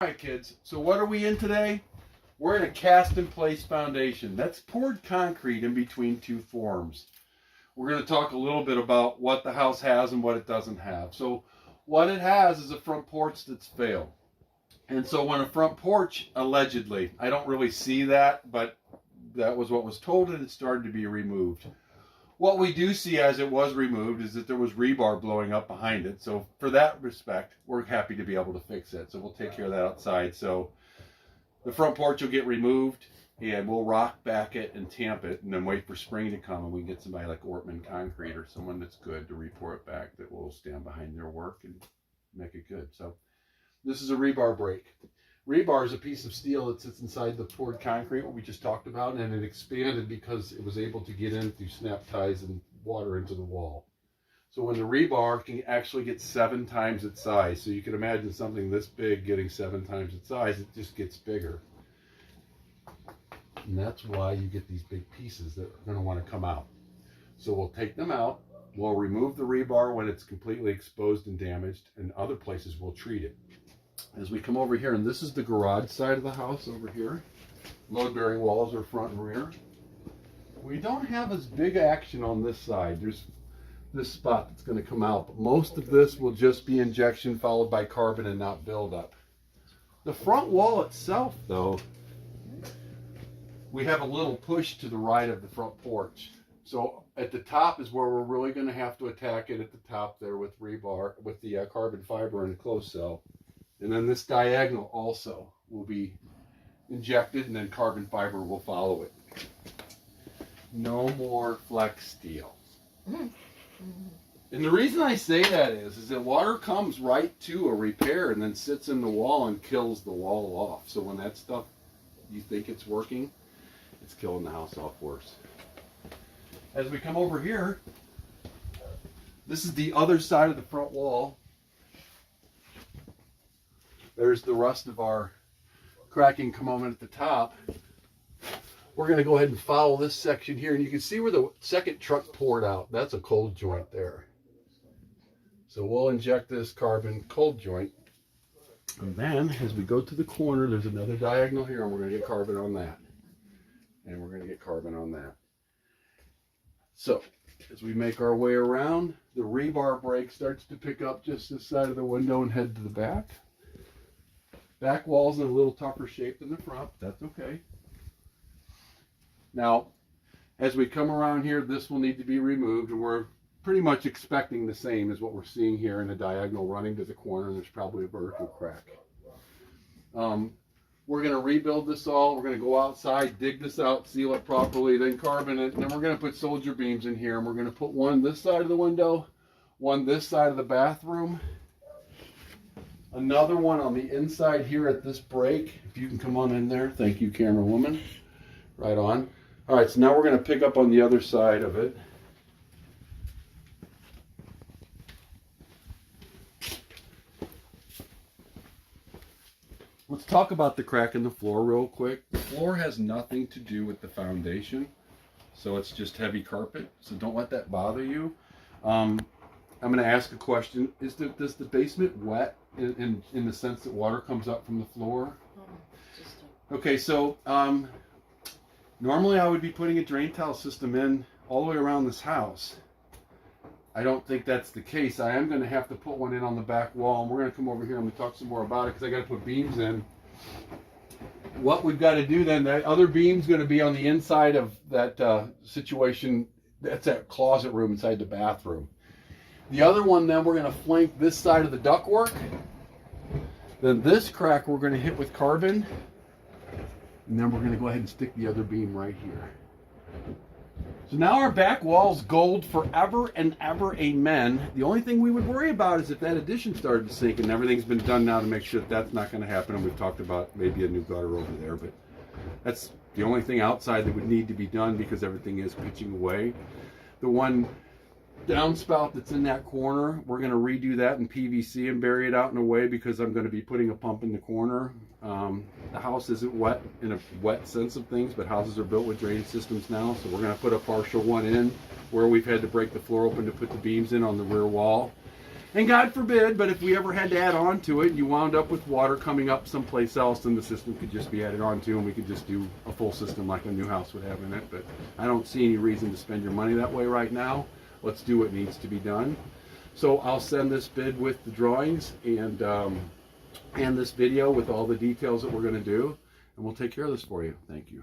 Alright kids, so what are we in today? We're in a cast in place foundation. That's poured concrete in between two forms. We're going to talk a little bit about what the house has and what it doesn't have. So what it has is a front porch that's failed. And so when a front porch, allegedly, I don't really see that, but that was what was told, and it started to be removed. What we do see as it was removed is that there was rebar blowing up behind it. So for that respect, we're happy to be able to fix it. So we'll take care of that outside. So the front porch will get removed, and we'll rock back it and tamp it, and then wait for spring to come, and we can get somebody like Ortman Concrete or someone that's good to report back that will stand behind their work and make it good. So this is a rebar break. Rebar is a piece of steel that sits inside the poured concrete, what we just talked about, and it expanded because it was able to get in through snap ties and water into the wall. So when the rebar can actually get 7 times its size, so you can imagine something this big getting 7 times its size, it just gets bigger. And that's why you get these big pieces that are going to want to come out. So we'll take them out, we'll remove the rebar when it's completely exposed and damaged, and other places we'll treat it. As we come over here, and this is the garage side of the house over here. Load-bearing walls are front and rear. We don't have as big action on this side. There's this spot that's going to come out, but most of this will just be injection followed by carbon and not buildup. The front wall itself, though, we have a little push to the right of the front porch. So at the top is where we're really going to have to attack it at the top there with rebar, with the carbon fiber and a closed cell. And then this diagonal also will be injected, and then carbon fiber will follow it. No more flex steel. And the reason I say that is that water comes right to a repair and then sits in the wall and kills the wall off. So when that stuff, you think it's working, it's killing the house off worse. As we come over here, this is the other side of the front wall. There's the rest of our cracking component at the top. We're going to go ahead and follow this section here, and you can see where the second truck poured out. That's a cold joint there. So we'll inject this carbon cold joint. And then as we go to the corner, there's another diagonal here, and we're going to get carbon on that. And we're going to get carbon on that. So as we make our way around, the rebar break starts to pick up just this side of the window and head to the back. Back wall's in a little tougher shape than the front. That's okay. Now, as we come around here, this will need to be removed, and we're pretty much expecting the same as what we're seeing here in a diagonal running to the corner, and there's probably a vertical crack. We're going to rebuild this all. We're going to go outside, dig this out, seal it properly, then carbon it, and then we're going to put soldier beams in here, and we're going to put one this side of the window, one this side of the bathroom, another one on the inside here at this break. If you can come on in there. Thank you, camera woman. Right on. All right, so now we're going to pick up on the other side of it. Let's talk about the crack in the floor real quick. The floor has nothing to do with the foundation, so it's just heavy carpet. So don't let that bother you. I'm going to ask a question. Does the basement wet in the sense that water comes up from the floor? Okay, so normally I would be putting a drain tile system in all the way around this house. I don't think that's the case. I am going to have to put one in on the back wall, and we're going to come over here and we'll talk some more about it because I got to put beams in. What we've got to do then, that other beam's going to be on the inside of that situation. That's that closet room inside the bathroom. The other one, then, we're going to flank this side of the ductwork. Then this crack we're going to hit with carbon. And then we're going to go ahead and stick the other beam right here. So now our back wall's gold forever and ever, amen. The only thing we would worry about is if that addition started to sink, and everything's been done now to make sure that that's not going to happen. And we've talked about maybe a new gutter over there, but that's the only thing outside that would need to be done because everything is pitching away. The one downspout that's in that corner, we're going to redo that in PVC and bury it out in a way because I'm going to be putting a pump in the corner. The house isn't wet in a wet sense of things, but houses are built with drainage systems now, so we're going to put a partial one in where we've had to break the floor open to put the beams in on the rear wall. And God forbid, but if we ever had to add on to it, and you wound up with water coming up someplace else, then the system could just be added on to, and we could just do a full system like a new house would have in it. But I don't see any reason to spend your money that way right now. Let's do what needs to be done. So I'll send this bid with the drawings and this video with all the details that we're going to do, and we'll take care of this for you. Thank you.